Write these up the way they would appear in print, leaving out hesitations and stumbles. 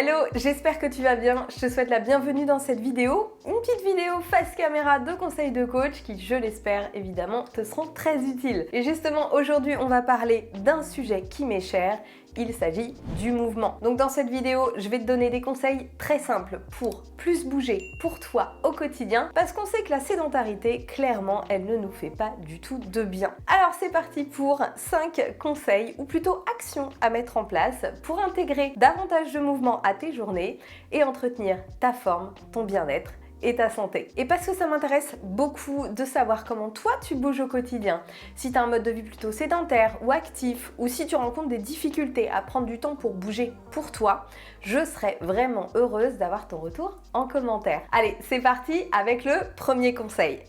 Hello, j'espère que tu vas bien. Je te souhaite la bienvenue dans cette vidéo. Une petite vidéo face caméra de conseils de coach qui, je l'espère, évidemment, te seront très utiles. Et justement, aujourd'hui, on va parler d'un sujet qui m'est cher. Il s'agit du mouvement. Donc dans cette vidéo, je vais te donner des conseils très simples pour plus bouger pour toi au quotidien parce qu'on sait que la sédentarité, clairement, elle ne nous fait pas du tout de bien. Alors c'est parti pour 5 conseils ou plutôt actions à mettre en place pour intégrer davantage de mouvement à tes journées et entretenir ta forme, ton bien-être et ta santé. Et parce que ça m'intéresse beaucoup de savoir comment toi tu bouges au quotidien, si tu as un mode de vie plutôt sédentaire ou actif, ou si tu rencontres des difficultés à prendre du temps pour bouger pour toi, je serais vraiment heureuse d'avoir ton retour en commentaire. Allez, c'est parti avec le premier conseil.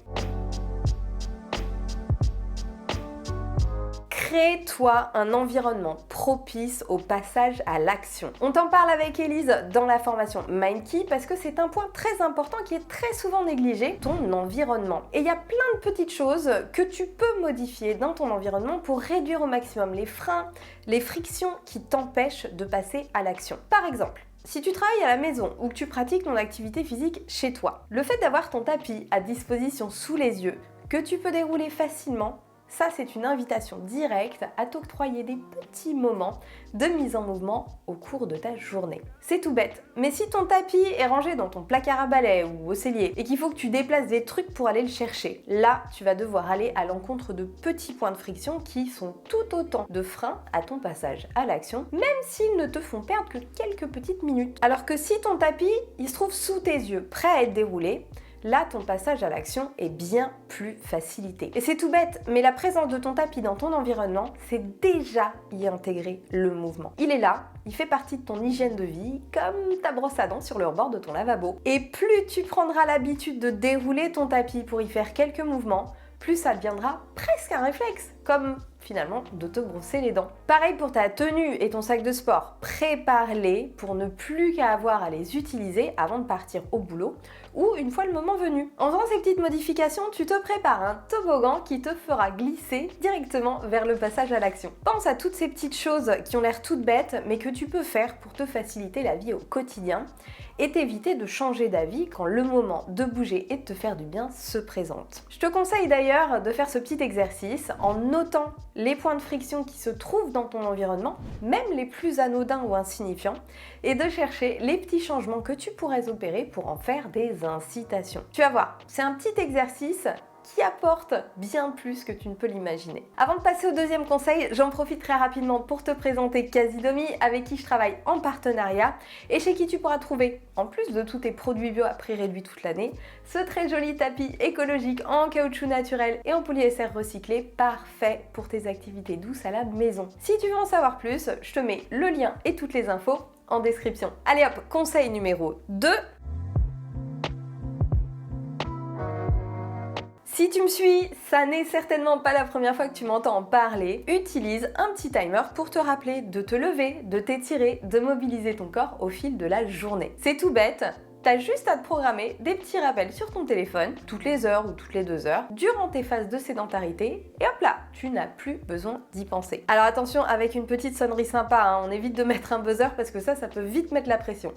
Crée-toi un environnement propice au passage à l'action. On t'en parle avec Élise dans la formation Mindkey parce que c'est un point très important qui est très souvent négligé, ton environnement. Et il y a plein de petites choses que tu peux modifier dans ton environnement pour réduire au maximum les freins, les frictions qui t'empêchent de passer à l'action. Par exemple, si tu travailles à la maison ou que tu pratiques ton activité physique chez toi, le fait d'avoir ton tapis à disposition sous les yeux, que tu peux dérouler facilement, ça, c'est une invitation directe à t'octroyer des petits moments de mise en mouvement au cours de ta journée. C'est tout bête, mais si ton tapis est rangé dans ton placard à balai ou au cellier et qu'il faut que tu déplaces des trucs pour aller le chercher, là, tu vas devoir aller à l'encontre de petits points de friction qui sont tout autant de freins à ton passage à l'action, même s'ils ne te font perdre que quelques petites minutes. Alors que si ton tapis, il se trouve sous tes yeux, prêt à être déroulé, là, ton passage à l'action est bien plus facilité. Et c'est tout bête, mais la présence de ton tapis dans ton environnement, c'est déjà y intégrer le mouvement. Il est là, il fait partie de ton hygiène de vie, comme ta brosse à dents sur le rebord de ton lavabo. Et plus tu prendras l'habitude de dérouler ton tapis pour y faire quelques mouvements, plus ça deviendra presque un réflexe, comme finalement de te brosser les dents. Pareil pour ta tenue et ton sac de sport, prépare-les pour ne plus qu'à avoir à les utiliser avant de partir au boulot ou une fois le moment venu. En faisant ces petites modifications, tu te prépares un toboggan qui te fera glisser directement vers le passage à l'action. Pense à toutes ces petites choses qui ont l'air toutes bêtes mais que tu peux faire pour te faciliter la vie au quotidien et t'éviter de changer d'avis quand le moment de bouger et de te faire du bien se présente. Je te conseille d'ailleurs de faire ce petit exercice en notant les points de friction qui se trouvent dans ton environnement, même les plus anodins ou insignifiants, et de chercher les petits changements que tu pourrais opérer pour en faire des incitations. Tu vas voir, c'est un petit exercice qui apporte bien plus que tu ne peux l'imaginer. Avant de passer au deuxième conseil, j'en profite très rapidement pour te présenter Casidomi, avec qui je travaille en partenariat et chez qui tu pourras trouver, en plus de tous tes produits bio à prix réduit toute l'année, ce très joli tapis écologique en caoutchouc naturel et en polyester recyclé, parfait pour tes activités douces à la maison. Si tu veux en savoir plus, je te mets le lien et toutes les infos en description. Allez hop, conseil numéro 2. Si tu me suis, ça n'est certainement pas la première fois que tu m'entends en parler. Utilise un petit timer pour te rappeler de te lever, de t'étirer, de mobiliser ton corps au fil de la journée. C'est tout bête. T'as juste à te programmer des petits rappels sur ton téléphone, toutes les heures ou toutes les 2 heures, durant tes phases de sédentarité, et hop là, tu n'as plus besoin d'y penser. Alors attention, avec une petite sonnerie sympa, hein, on évite de mettre un buzzer parce que ça peut vite mettre la pression.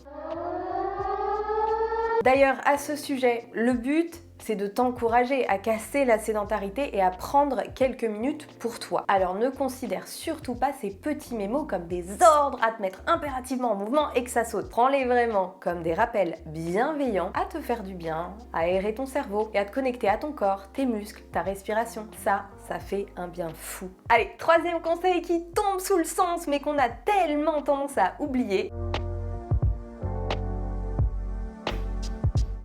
D'ailleurs, à ce sujet, le but, c'est de t'encourager à casser la sédentarité et à prendre quelques minutes pour toi. Alors ne considère surtout pas ces petits mémos comme des ordres à te mettre impérativement en mouvement et que ça saute. Prends-les vraiment comme des rappels bienveillants à te faire du bien, à aérer ton cerveau et à te connecter à ton corps, tes muscles, ta respiration. Ça fait un bien fou. Allez, troisième conseil qui tombe sous le sens mais qu'on a tellement tendance à oublier.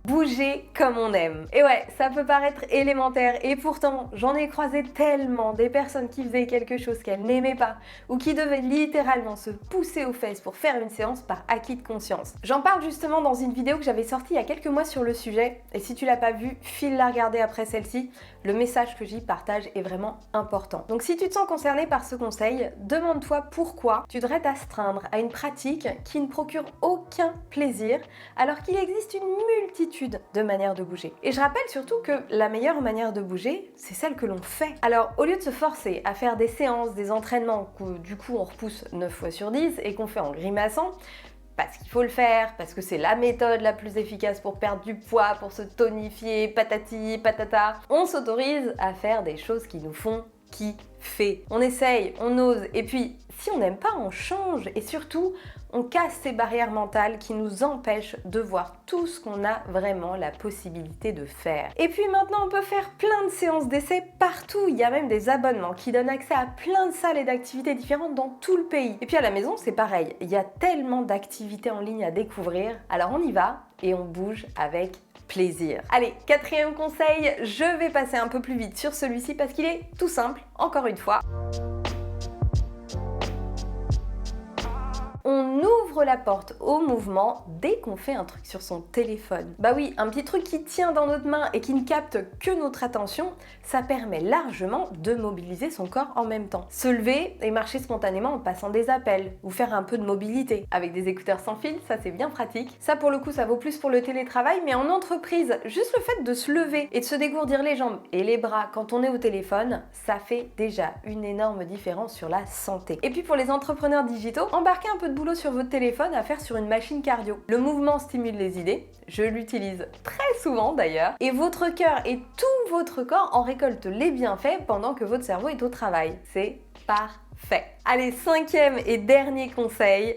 Bouger comme on aime. Et ouais, ça peut paraître élémentaire et pourtant j'en ai croisé tellement des personnes qui faisaient quelque chose qu'elles n'aimaient pas ou qui devaient littéralement se pousser aux fesses pour faire une séance par acquis de conscience. J'en parle justement dans une vidéo que j'avais sortie il y a quelques mois sur le sujet et si tu l'as pas vue, file la regarder après celle-ci. Le message que j'y partage est vraiment important. Donc si tu te sens concerné par ce conseil, demande-toi pourquoi tu devrais t'astreindre à une pratique qui ne procure aucun plaisir alors qu'il existe une multitude de manières de bouger. Et je rappelle surtout que la meilleure manière de bouger, c'est celle que l'on fait. Alors au lieu de se forcer à faire des séances, des entraînements que du coup on repousse 9 fois sur 10 et qu'on fait en grimaçant, parce qu'il faut le faire, parce que c'est la méthode la plus efficace pour perdre du poids, pour se tonifier, patati, patata, on s'autorise à faire des choses qui nous font kiffer. On essaye, on ose, et puis si on n'aime pas, on change, et surtout, on casse ces barrières mentales qui nous empêchent de voir tout ce qu'on a vraiment la possibilité de faire. Et puis maintenant, on peut faire plein de séances d'essai partout. Il y a même des abonnements qui donnent accès à plein de salles et d'activités différentes dans tout le pays. Et puis à la maison, c'est pareil. Il y a tellement d'activités en ligne à découvrir. Alors on y va et on bouge avec plaisir. Allez, 4e conseil, je vais passer un peu plus vite sur celui-ci parce qu'il est tout simple, encore une fois. On ouvre la porte au mouvement dès qu'on fait un truc sur son téléphone. Bah oui, un petit truc qui tient dans notre main et qui ne capte que notre attention, ça permet largement de mobiliser son corps en même temps. Se lever et marcher spontanément en passant des appels, ou faire un peu de mobilité. Avec des écouteurs sans fil, ça c'est bien pratique. Ça pour le coup, ça vaut plus pour le télétravail, mais en entreprise, juste le fait de se lever et de se dégourdir les jambes et les bras quand on est au téléphone, ça fait déjà une énorme différence sur la santé. Et puis pour les entrepreneurs digitaux, embarquez un peu de boulot sur votre téléphone à faire sur une machine cardio. Le mouvement stimule les idées, je l'utilise très souvent d'ailleurs, et votre cœur et tout votre corps en récoltent les bienfaits pendant que votre cerveau est au travail. C'est parfait. Allez, 5e et dernier conseil.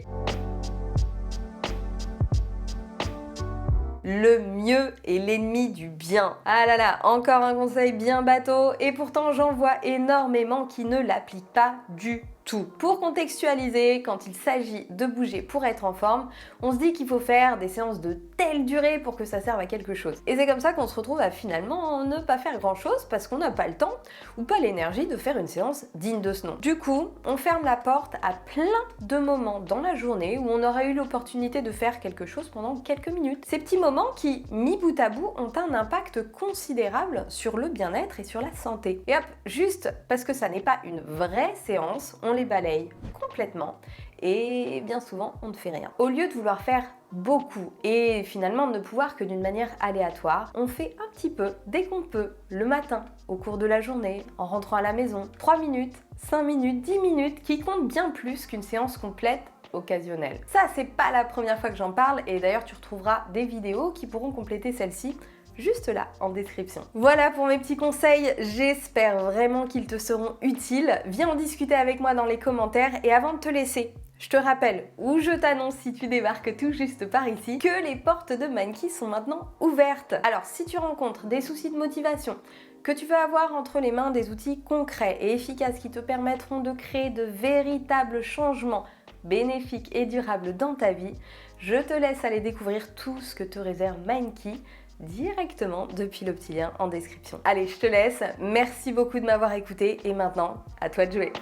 Le mieux est l'ennemi du bien. Ah là là, encore un conseil bien bateau, et pourtant j'en vois énormément qui ne l'appliquent pas du tout. Pour contextualiser, quand il s'agit de bouger pour être en forme, on se dit qu'il faut faire des séances de telle durée pour que ça serve à quelque chose. Et c'est comme ça qu'on se retrouve à finalement ne pas faire grand chose parce qu'on n'a pas le temps ou pas l'énergie de faire une séance digne de ce nom. Du coup, on ferme la porte à plein de moments dans la journée où on aurait eu l'opportunité de faire quelque chose pendant quelques minutes. Ces petits moments qui, mis bout à bout, ont un impact considérable sur le bien-être et sur la santé. Et hop, juste parce que ça n'est pas une vraie séance, on les balaye complètement et bien souvent on ne fait rien. Au lieu de vouloir faire beaucoup et finalement ne pouvoir que d'une manière aléatoire, on fait un petit peu dès qu'on peut, le matin, au cours de la journée, en rentrant à la maison. 3 minutes, 5 minutes, 10 minutes qui comptent bien plus qu'une séance complète occasionnelle. Ça, c'est pas la première fois que j'en parle et d'ailleurs tu retrouveras des vidéos qui pourront compléter celle-ci juste là en description. Voilà pour mes petits conseils, j'espère vraiment qu'ils te seront utiles. Viens en discuter avec moi dans les commentaires et avant de te laisser, je te rappelle, ou je t'annonce si tu débarques tout juste par ici, que les portes de Mindkey sont maintenant ouvertes. Alors si tu rencontres des soucis de motivation, que tu veux avoir entre les mains des outils concrets et efficaces qui te permettront de créer de véritables changements bénéfiques et durables dans ta vie, je te laisse aller découvrir tout ce que te réserve Mindkey directement depuis le petit lien en description. Allez, je te laisse. Merci beaucoup de m'avoir écouté et maintenant, à toi de jouer.